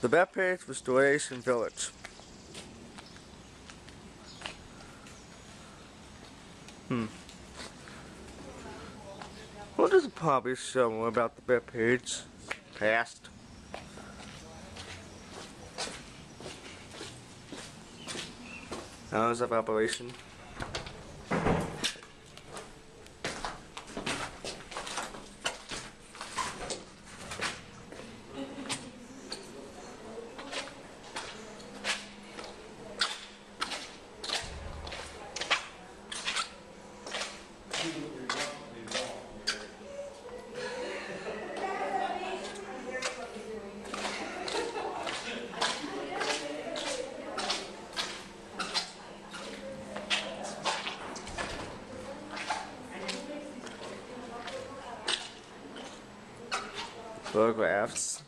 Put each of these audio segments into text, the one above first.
The Bethpage Restoration Village. Well, there's probably show more about the Bethpage past. Hours of operation. Photographs.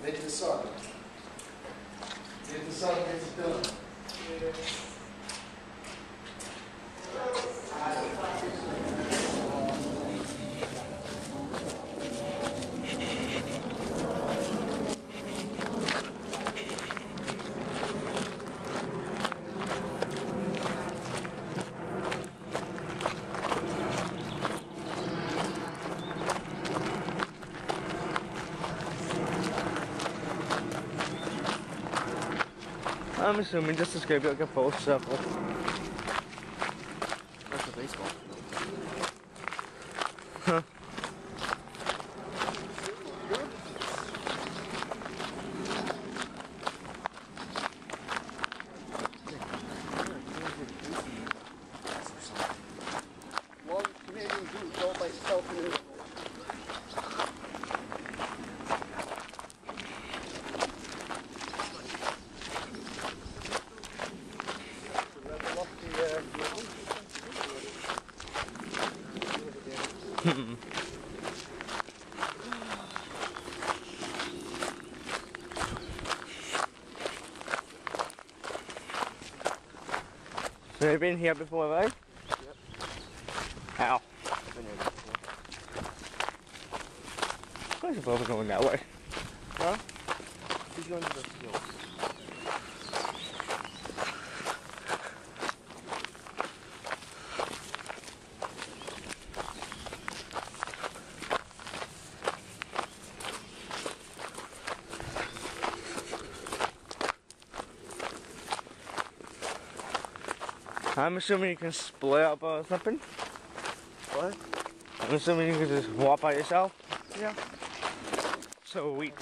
Make the sun. Get the sun, get the pillow. I'm assuming this is gonna be like a full shuffle. That's a baseball. Huh. Well, Canadian Goose all by itself. So you've been here before, right? Yep. Ow. Been here before. I suppose we're going that way. Huh? He's going to the field. I'm assuming you can split up or something. What? I'm assuming you can just walk by yourself. Yeah. Sweet.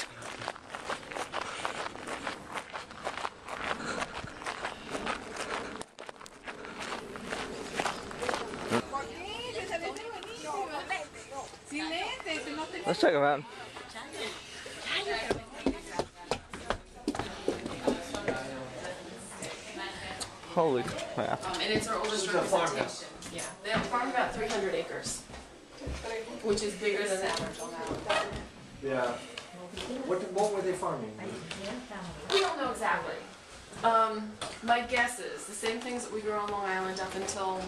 Let's check it out. Holy crap. And it's our oldest representation. Yeah, they have farmed about 300 acres, which is bigger than the average on that. Yeah. What were they farming? We don't know exactly. My guess is the same things that we grew on Long Island up until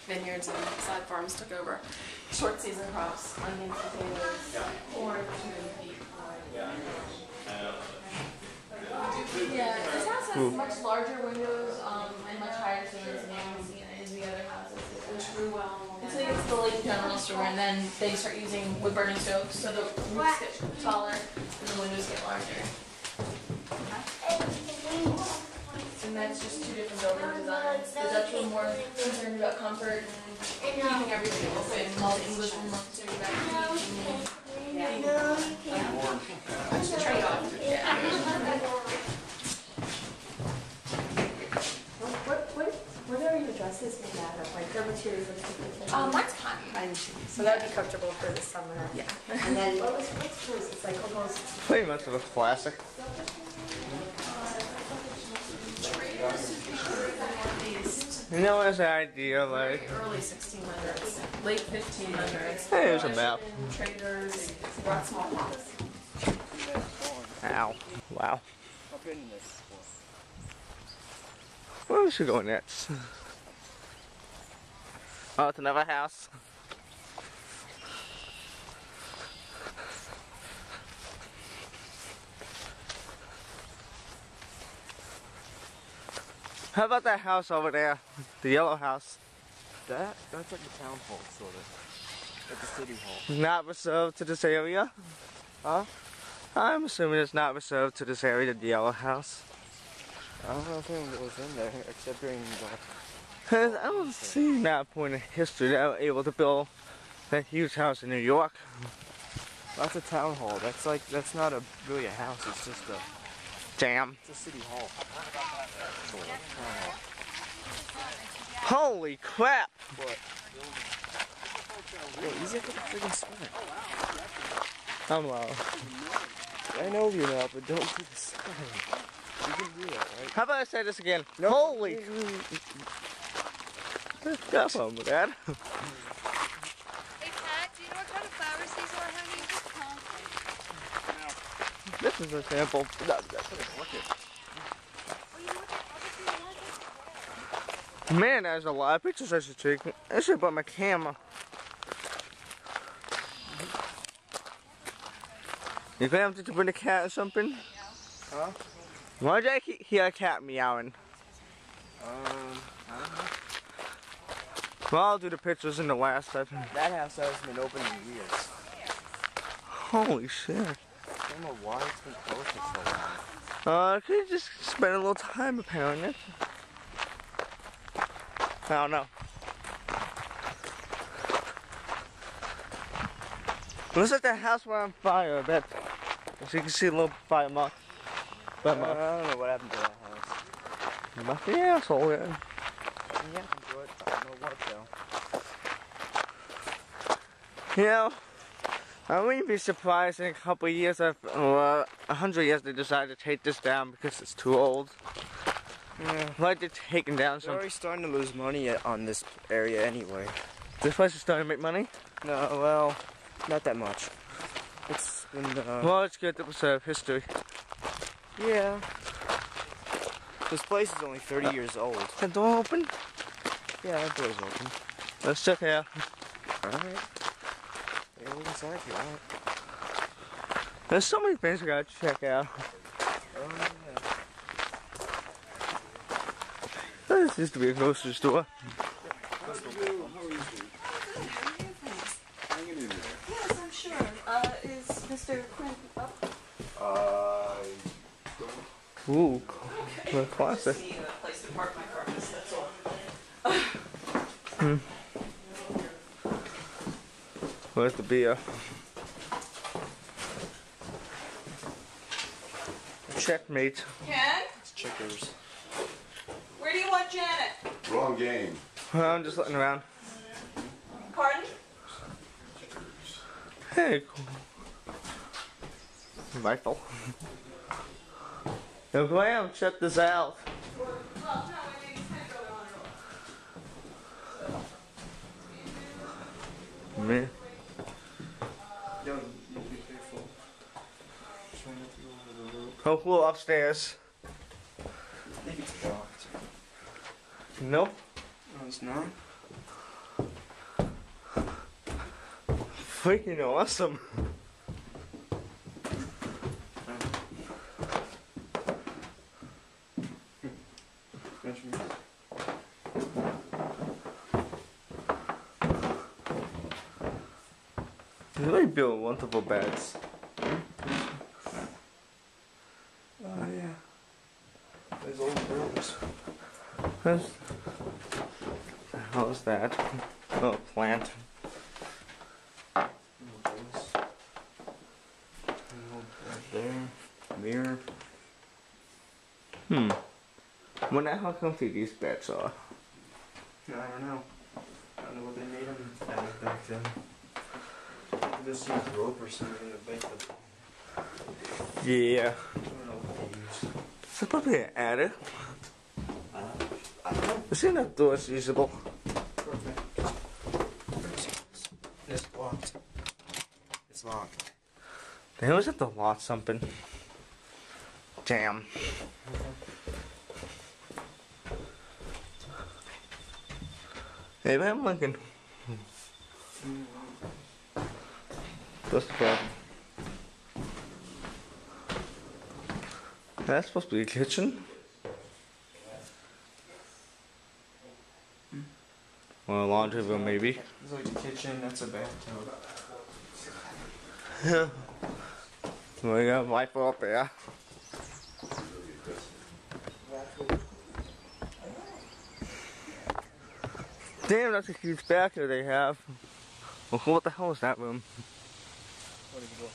vineyards and side farms took over. Short season crops, onions, potatoes, corn, beef, Yeah, this house has much larger windows and much higher ceilings than you see in the other houses. Which grew well. Until you get to the Lake General Store, and then they start using wood burning stoves, so the roofs get taller and the windows get larger. And that's just two different building designs. The Dutch were more concerned about comfort and keeping everything open, while the English were more concerned about heat and it's a trade-off. What are your dresses made out of? Like, their materials are different. Mine's cotton. So that'd be comfortable for the summer. Yeah. And then what's yours? It's like almost. Pretty much of a classic. You know, as an idea, like Early 1600s, late 1500s. Hey, there's a map. Traders brought smallpox. Ow. Wow. I've been in this before. Where should we go next? Oh, it's another house. How about that house over there? The yellow house. That's like a town hall, sort of. Like a city hall. Not reserved to this area? Huh? I'm assuming it's not reserved to this area, the yellow house. I don't know if anyone was in there, except during the... I don't see that point in history that they were able to build that huge house in New York. That's a town hall. That's not really a house. It's just a... Damn. It's a city hall. Sort of. Town hall. Holy crap! What? Yo, easy for the friggin' swing. I'm low. I know you're not, but don't do the swing. You can do that, right? How about I say this again? No. Holy! That's on with that. Hey Pat, do you know what kind of flowers these are, honey? This is a sample. Man, there's a lot of pictures I should take. I should buy my camera. You think to bring a cat or something? Huh? Why did I hear a cat meowing? I don't know. Well, I'll do the pictures in the last time. That house hasn't been open in years. Holy shit. I don't know why it's been closed for so long. Could you just spend a little time repairing it? I don't know. Looks like the house went on fire a bit. So you can see a little fire mark. I don't know what happened to that house. Must be an asshole, yeah. Yeah, I don't know what though. You know, I wouldn't be surprised in a couple of years, or 100 years, they decide to take this down because it's too old. Yeah. Like they're taking down They're some. already starting to lose money on this area anyway. This place is starting to make money? No, well, not that much. It's been, Well, it's good to preserve history. yeah. This place is only 30 years old. Is the door open? Yeah, that door's open. Let's check it out. Alright. Yeah, look inside if you want. There's so many things we gotta check out. Oh, yeah. This used to be a grocery store. Yes, I'm sure. Is Mr. Quinn up? Ooh, the classic. Need a place to park my car, that's all. Where's the beer? Checkmate. Ken, It's Checkers. where do you want Janet? Wrong game. I'm just looking around. Pardon? Hey, cool. Rifle. Now, Graham, check this out. Well, no, I mean, it's kind of going on and Man. Yo, you be careful. Try not to go over the road. Oh, cool, upstairs. I think it's locked. Nope. No, it's not. Freaking awesome. They really build wonderful beds. Oh, yeah. There's old rooms. That's, the hell is that? Oh, plant. Right there. Mirror. Wonder how comfy these beds are. I don't know. I don't know what they made them out of back then. This used rope or something to make them. Yeah. I don't know what they used. It's probably an attic. I don't know. Is that door's usable? Perfect. It's locked. It's locked. They always have to lock something. Damn. Abraham Lincoln. What's the problem? That's supposed to be a kitchen. Well, a laundry room maybe. It's like a kitchen, that's a bathtub. Yeah. We got Wi-Fi up there. Damn, that's a huge backer they have. Well, what the hell is that room? What is it?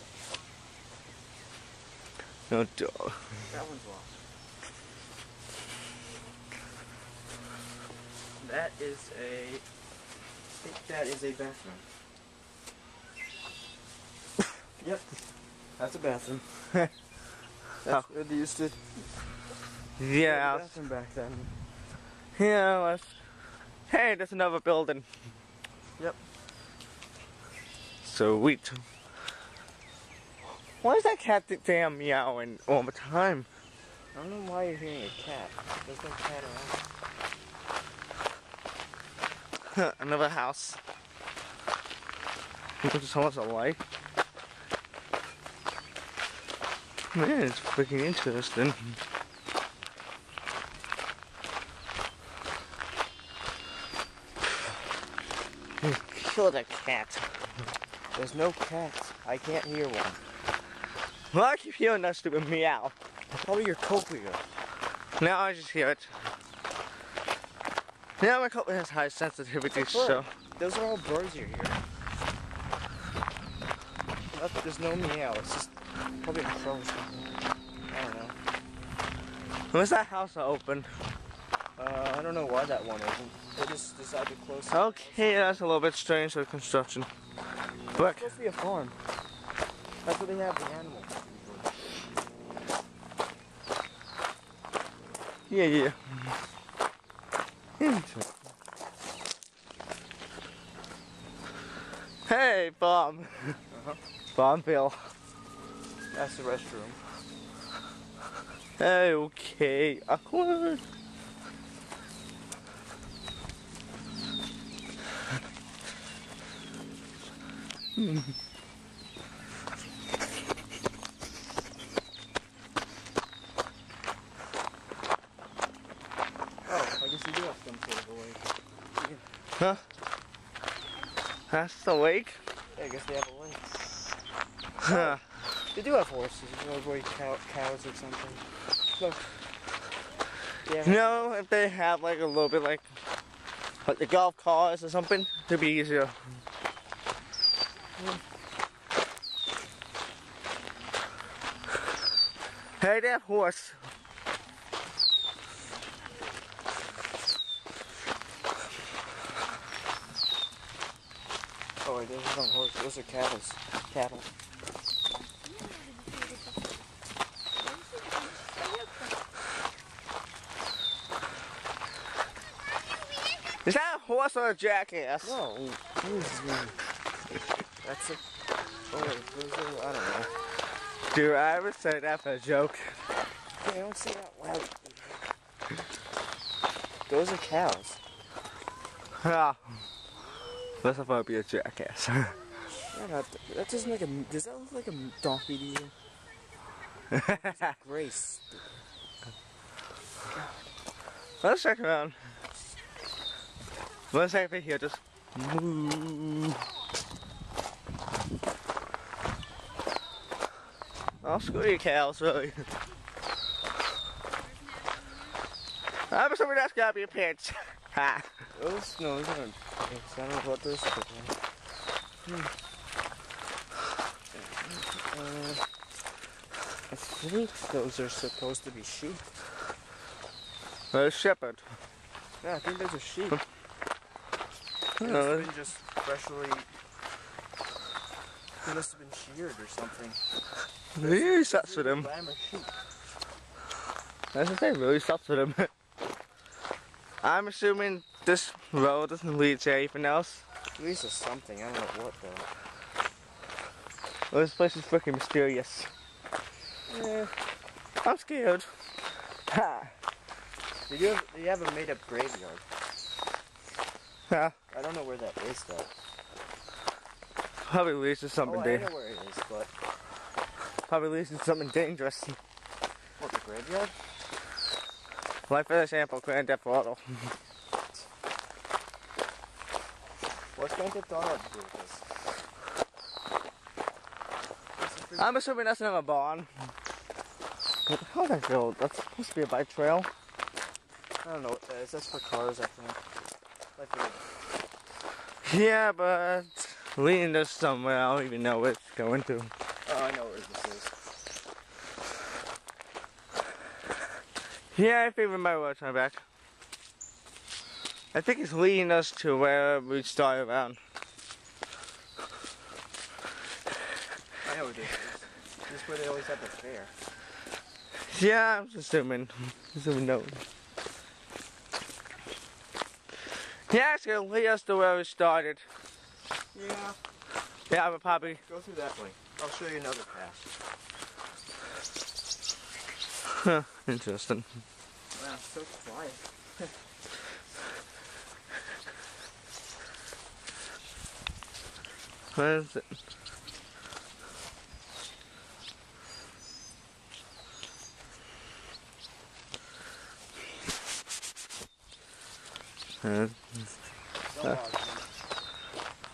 No dog. That one's lost. That is a... I think that is a bathroom. Yep. That's a bathroom. That's where they used to... Yeah. Bathroom back then. Yeah, let's... Hey, there's another building. Yep. Sweet. Why is that cat damn meowing all the time? I don't know why you're hearing a cat. There's no cat around. Another house. There's so much alike. Man, it's freaking interesting. Kill that cat. There's no cats. I can't hear one. Well, I keep hearing that stupid meow. Probably your cochlea. Now I just hear it. Now my cochlea has high sensitivity, so... Those are all birds you're hearing. There's no meow. It's just probably a crow or something. I don't know. When's that house open? I don't know why that one isn't. They just decided to close it. Okay, that's a little bit strange with construction. Look. It's supposed to be a farm. That's where they have the animals. Yeah. Hey, Bomb. Bombville. That's the restroom. Hey, okay. Awkward. Oh, I guess you do have some sort of a lake. Huh? That's the lake? Yeah, I guess they have a lake. Huh. They do have horses, or cows or something. Look. Yeah. You know, if they have like a little bit like the golf cars or something, it'd be easier. Hey, that horse. Oh wait, those are not horses, those are cows. Cattle. Is that a horse or a jackass? No, that's a... Oh wait, those are... I don't know. Dude, I would say that for a joke. Hey, don't say that loud. Those are cows. Ah. Let's not be a jackass. That doesn't like a... Does that look like a donkey to you? It's a Grace. Let's check around. Let's check over here, just move. Oh, screw you cows, really. I'm assuming that's gotta be a pitch. Ha. Those? No, those aren't... I don't know what those are. I think those are supposed to be sheep. A shepherd. Yeah, I think those are sheep. No. It's been just freshly... They must have been sheared or something. Really sucks for them. Lamb or sheep. That's what they really sucks for them. I'm assuming this road doesn't lead to anything else. At least it's something. I don't know what though. Well, this place is freaking mysterious. Yeah. I'm scared. Ha. They have a made-up graveyard. Yeah, I don't know where that is though. probably leads to something I dangerous. know where it is, but Probably leads to something dangerous. what, the graveyard? Like for example, Grand Theft Auto. What's Grand Theft Auto have to do with this? I'm assuming that's not a barn. How'd that go? That's supposed to be a bike trail. I don't know what that is. That's for cars, I think. Like for Yeah, but leading us somewhere I don't even know where it's going to. oh, I know where this is. Yeah, I think remember what's my back. I think it's leading us to where we started around. I know where this is. This is where they always have the fair. Yeah, I'm assuming. Assuming no. Yeah, it's gonna lead us to where we started. Yeah. Yeah, I would probably. Go through that way. I'll show you another path. Huh, interesting. Wow, so quiet. Where is it?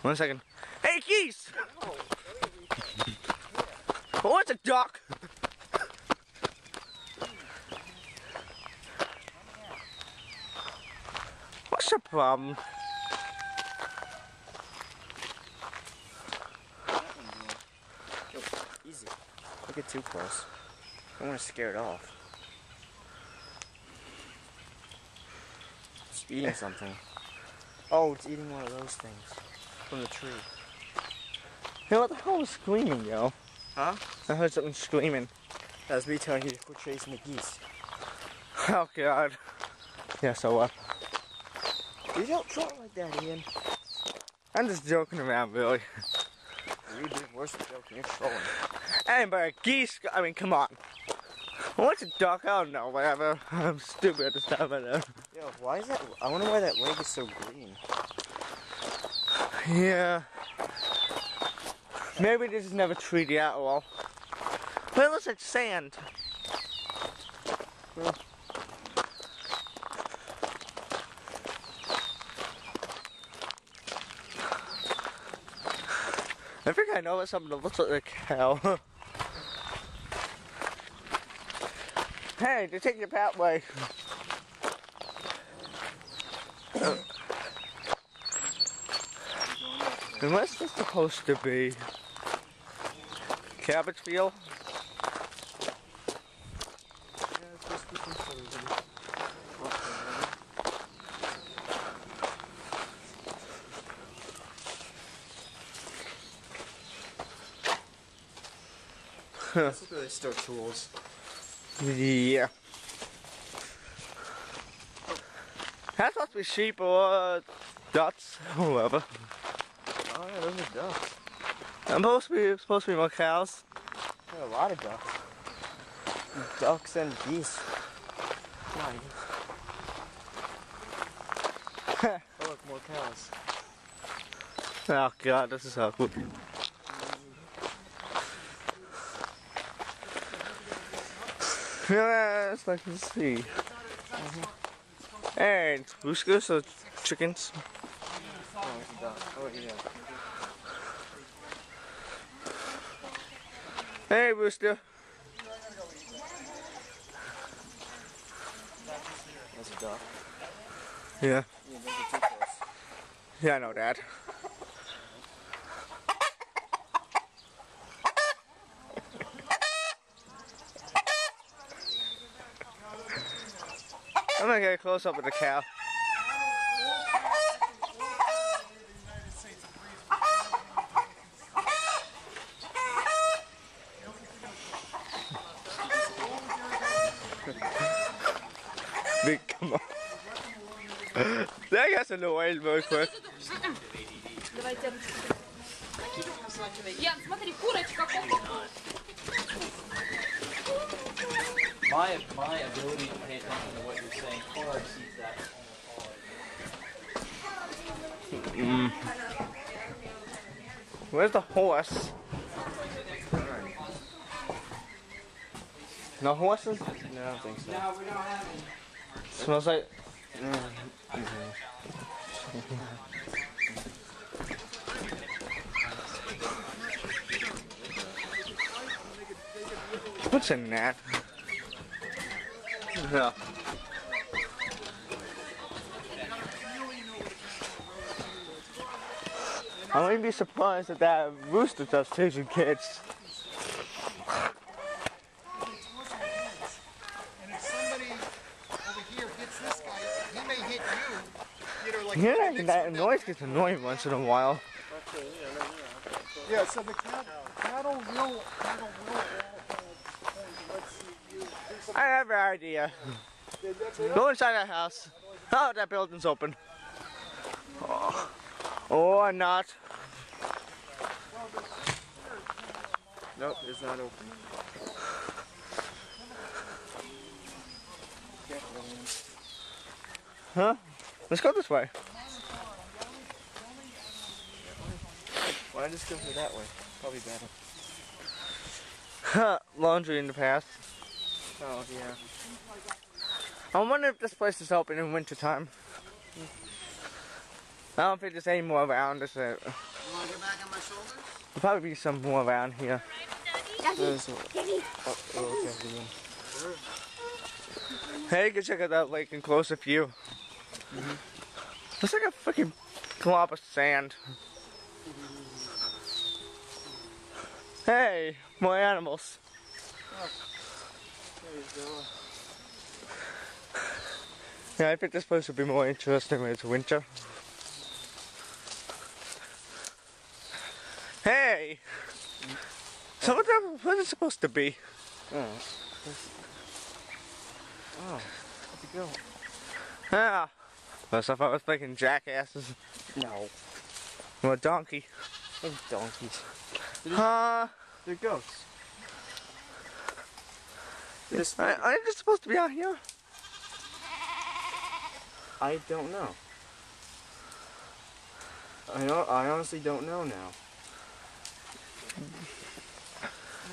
One second. Hey, geese! Oh, it's a duck! What's the problem? Yo, easy. Don't get too close. I don't want to scare it off. It's eating something. Oh, it's eating one of those things from the tree. Hey, what the hell was screaming, yo? Huh? I heard something screaming. That was me telling you to quit chasing the geese. Oh, God. Yeah, so what? You don't try like that, Ian. I'm just joking around, really. You're doing worse than joking. You're trolling. Hey, but geese, I mean, come on. What's a duck? I don't know, whatever. I'm stupid at this time, I know. Yo, why is that? I wonder why that leg is so green. Yeah. Maybe this is never treated at all. But it looks like sand. I think I know it's something that looks like a cow. Hey, they take your pathway. And what's this supposed to be? Cabbage field? This is where they store tools. Yeah. That's supposed to be sheep or ducks, whoever. Oh yeah, those are ducks. I'm supposed to be more cows. There are a lot of ducks. Ducks and geese. Nice. Oh look, more cows. Oh God, this is awkward. Yeah, it's like to see. And roosters or chickens. Oh, it's a duck. Oh yeah. Hey, rooster. That's a duck. Yeah. Yeah, those are too close. Yeah, I know that. I'm gonna get close up with the cow. Big, come on. That gets annoying very quick. Ян, смотри, курочка. My ability to pay attention to what you're saying far exceeds that almost all. Where's the horse? No horses? No, I don't think so. No, we don't have any. Smells like. What's in that? Yeah. I wouldn't be surprised if that rooster does chasing kids. And if somebody over here hits this guy, he may hit you. You know, like Yeah, that noise gets annoying once in a while. yeah. So the cattle will let's see you. I have an idea. Go inside that house. Oh, that building's open. Oh, or not. Nope, it's not open. Huh? Let's go this way. Why not just go through that way? Probably better. Huh, laundry in the past. Oh, yeah. I wonder if this place is open in wintertime. I don't think there's any more around. There's You want to get back on my shoulders? there'll probably be some more around here. There's okay. Hey, you can check out that lake in closer view. Looks like a freaking glob of sand. Hey, more animals. Yeah, I think this place would be more interesting when it's winter. Hey! Some of them, what is it supposed to be? Oh, where'd you go? Ah, first I thought I was making jackasses. No, Or a donkey. those donkeys. Huh? They're ghosts. Aren't they supposed to be out here? I don't know. I honestly don't know now.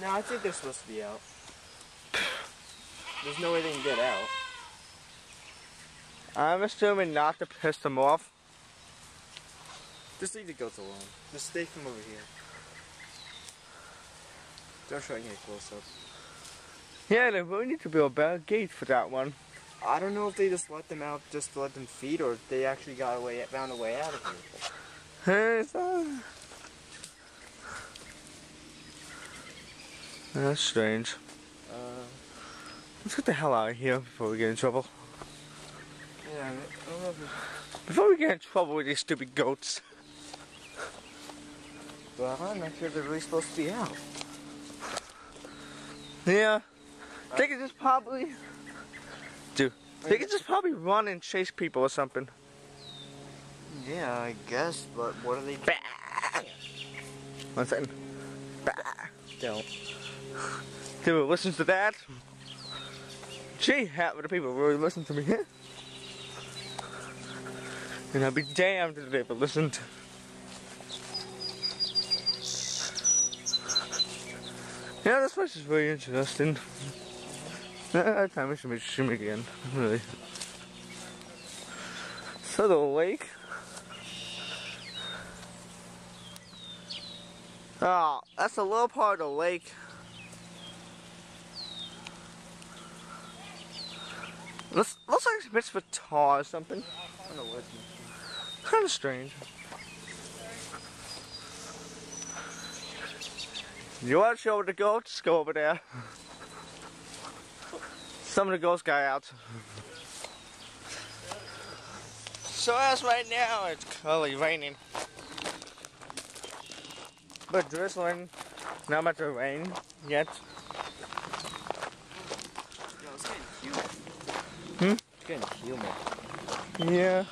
No, I think they're supposed to be out. There's no way they can get out. I'm assuming not to piss them off. Just leave the goats alone. Just stay from over here. Don't try and get close up. Yeah, they really need to build a better gate for that one. I don't know if they just let them out just to let them feed, or if they actually found a way out of here. That's strange. Let's get the hell out of here before we get in trouble. Yeah, I don't know if it's... Before we get in trouble with these stupid goats. Well, I'm not sure if they're really supposed to be out. Yeah. They could just probably... They could just probably run and chase people or something. Yeah, I guess, but what are they doing? Bah! 1 second. Bah! Don't. People listen to that. Gee, half of the people really listen to me. And I'll be damned if they ever listened. Yeah, this place is really interesting. Time we should stream again, really. So the lake. Oh, that's a little part of the lake. Looks like it's mixed with tar or something. I don't know what it's Kind of strange. You want to show over the goats? Go over there. Some of the goats got out. So as right now, it's currently raining. But drizzling. Not about to rain yet. Yo, it's getting humid. It's getting humid. Yeah.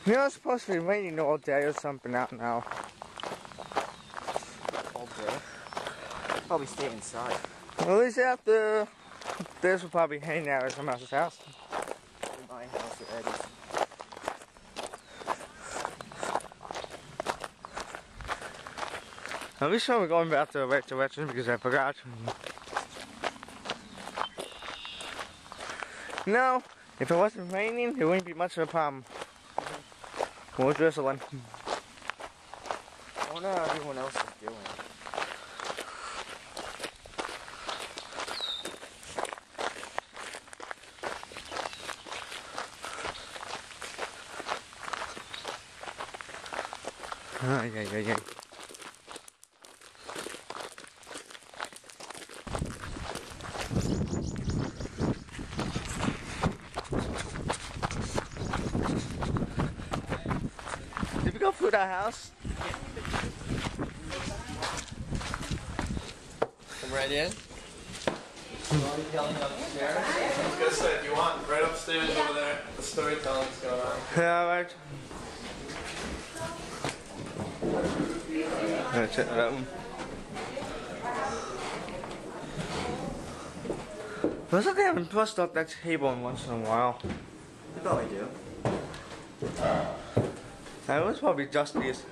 You know, it's supposed to be raining all day or something out now. All day. Probably stay inside. At least after this, we'll probably hang out at someone else's house. In my house or Eddie's. Are we sure we're going back to the right direction because I forgot? No, if it wasn't raining, it wouldn't be much of a problem. We're drizzling. I wonder how everyone else is doing. Yeah. Did we go through that house? Come right in. Storytelling upstairs. I was gonna say, if you want, right upstairs over there, the storytelling's going on. Yeah, right. Check that one. Looks like they haven't pushed up that table in once in a while. I probably do. That was probably just these.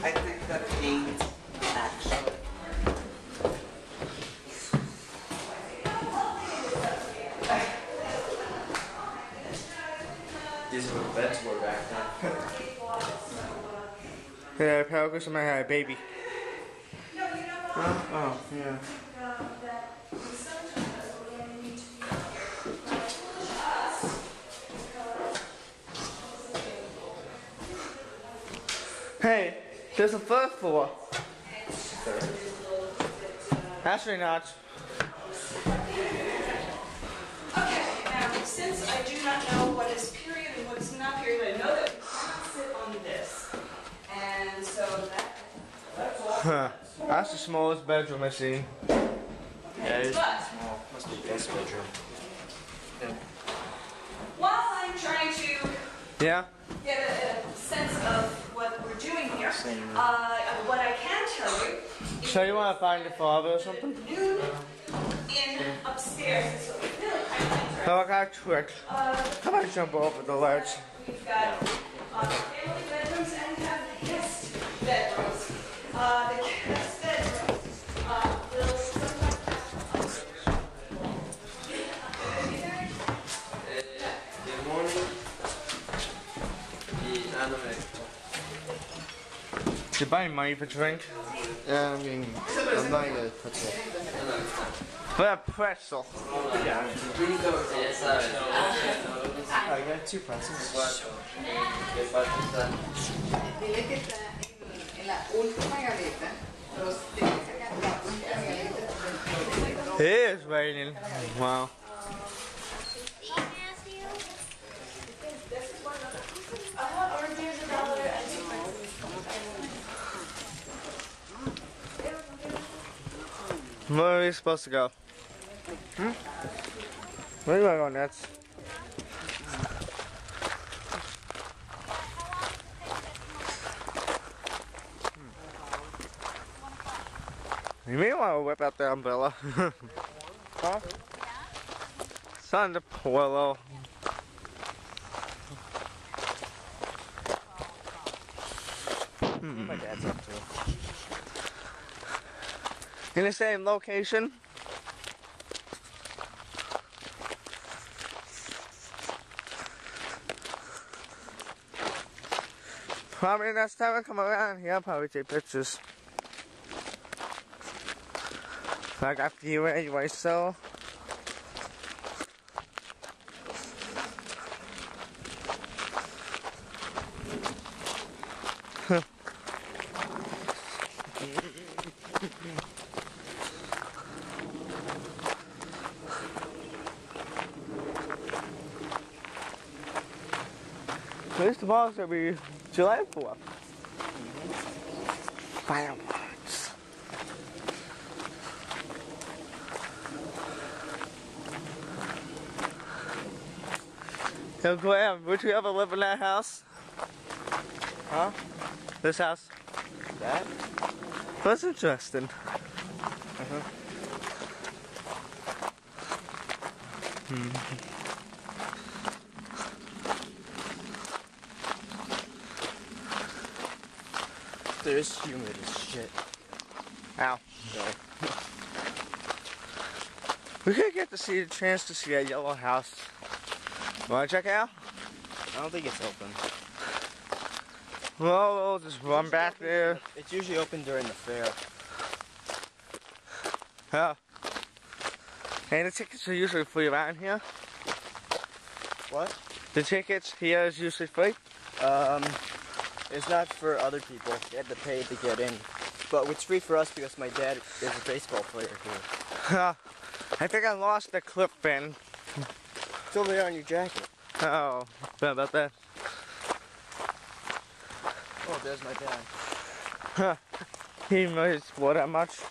I think that paint actually. These are what the beds were back then. Yeah, apparently somebody had a baby. Oh, yeah. Hey, there's a third floor. Actually not. Okay, now since I do not know what is period and what is not period, I know that we cannot sit on this. And so that's all. Huh. That's the smallest bedroom I've seen. Yeah, it's But small. Must be this bedroom. Yeah. while I'm trying to Yeah? get a sense of what we're doing here, Same room. what I can tell you is So you want to find your father or something? noon in upstairs. And so we really kind of Oh, I got a trick. How about I jump over the ledge? we've got family bedrooms and have guest bedrooms. The guest bedrooms will sometimes Good morning. Did you buy money for drink? Yeah, I'm not gonna put it. For a pretzel. Yeah. I got 2 pretzels. Dile que está en la última gaveta. Los tienes que sacar la última gaveta. It is raining. Wow. Or there's $1 and 2 pretzels. Where are we supposed to go? Where do I go next? You may want to whip out the umbrella. Huh? It's on the pillow. My dad's up to it. In the same location. Probably next time I come around here, I'll probably take pictures. I got you anyway, so. Where's the balls that we July 4th? Fireworks. Yo, Graham, would you ever live in that house? Huh? This house? That? That's interesting. there is humid as shit. Ow. Sorry. We could get to see a chance to see that yellow house. Wanna check it out? I don't think it's open. Well, we'll just run back there. It's usually open during the fair. Oh. And the tickets are usually free around here. What? The tickets here is usually free. It's not for other people. You have to pay to get in. But it's free for us because my dad is a baseball player here. I think I lost the clip pin. It's over there on your jacket. Oh, sorry about that. Oh, there's my dad. Huh. He knows what that much.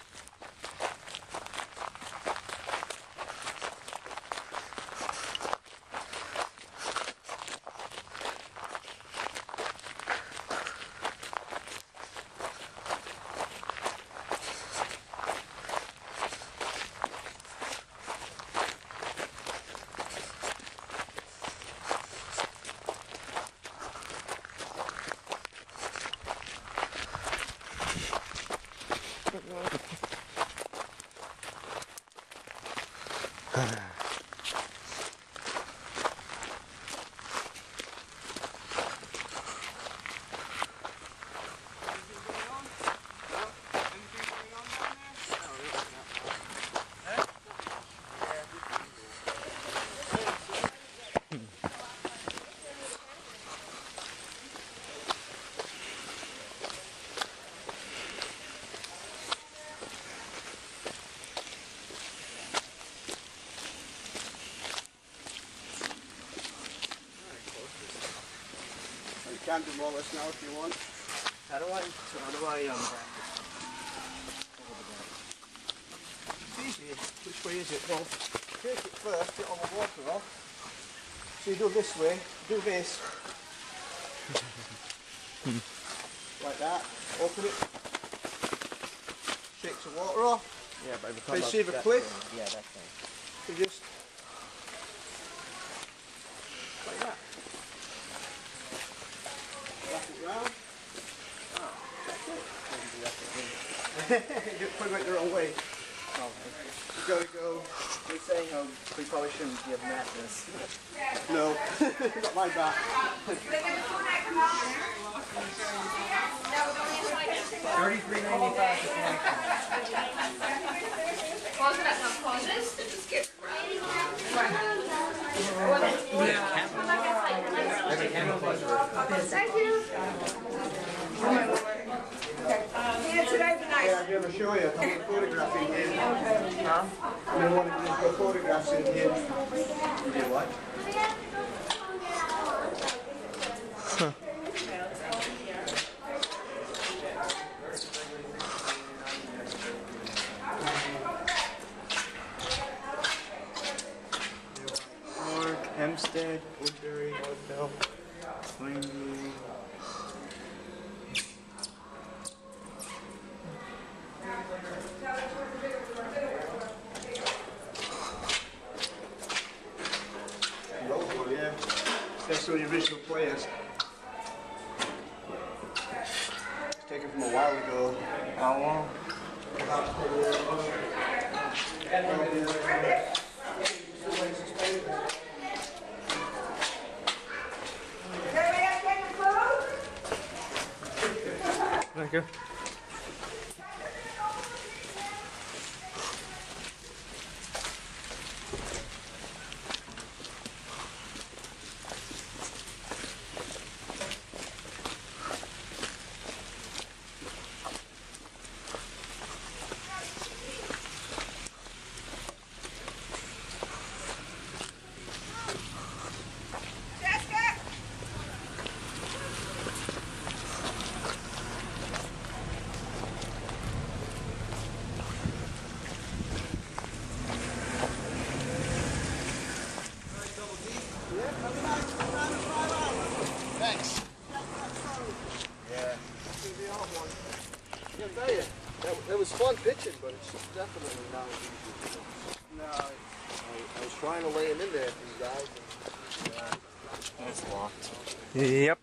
You can demolish now if you want. How do I It's easy. Which way is it? Well, take it first, get all the water off. So you do this way, do this. Like that. Open it. Shakes the water off. Yeah, but Can you see the clip? Yeah, that thing. You just like that. Wrap it round. Oh, that's it. You put it the wrong way. Oh, You gotta go. you're saying we probably shouldn't give Matt this. No, not like that. Close it up, no, close this. Thank you. Yeah, today be nice. Yeah, I'll be able to show you. I'm going to photograph in here. And then one of you got photographs in here. You did what? Mark, Hempstead, Woodbury, Oakville, Plainview. Local, yeah. That's the original players. Taken from a while ago. How long? Thank you. Thanks. Yeah. I tell you, that was fun pitching, but it's definitely not easy. No, I was trying to lay him in there for you guys. It's locked. Yep.